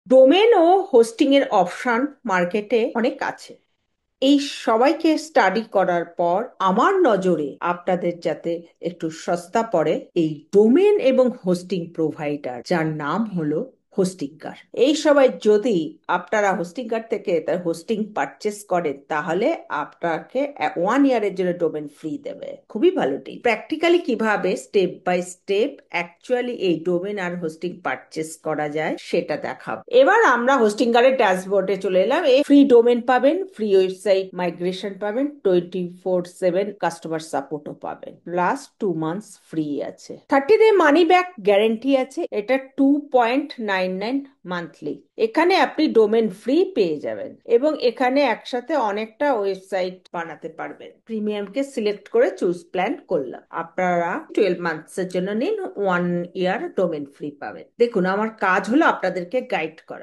Domain ও hosting এর option মার্কেটে অনেক আছে। এই সবাইকে স্টাডি করার পর আমার নজরে আপনাদের যাতে একটু সস্তা পড়ে এই ডোমেন এবং হোস্টিং প্রোভাইডার, যার নাম হলো হোস্টিংকার। এই সবাই যদি আপনারা হোস্টিংকার থেকে তার হোস্টিং পারচেস করেন তাহলে আপনাকে 1 ইয়ারের জন্য ডোমেন ফ্রি দেবে। খুবই ভালো ডিল। প্র্যাকটিক্যালি কিভাবে স্টেপ বাই স্টেপ অ্যাকচুয়ালি এই ডোমেন আর হোস্টিং পারচেস করা যায় সেটা দেখাবো। এবার আমরা হোস্টিংকারের ড্যাশবোর্ডে চলে এলাম। এই ফ্রি ডোমেন পাবেন, ফ্রি ওয়েবসাইট মাইগ্রেশন পাবেন, 24/7 কাস্টমার সাপোর্টও পাবেন, লাস্ট 2 মান্থস ফ্রি আছে, 30 ডে মানি ব্যাক গ্যারেন্টি আছে। এটা 2.99 মান্থলি। এখানে আপনি ডোমেন ফ্রি পেয়ে যাবেন এবং এখানে একসাথে অনেকটা ওয়েবসাইট বানাতে পারবেন। প্রিমিয়ামকে সিলেক্ট করে চুজ প্ল্যান করলাম। আপনারা 12 মান্থস এর জন্য নিন, 1 ইয়ার ডোমেন ফ্রি পাবেন। দেখুন, আমার কাজ হলো আপনাদেরকে গাইড করা।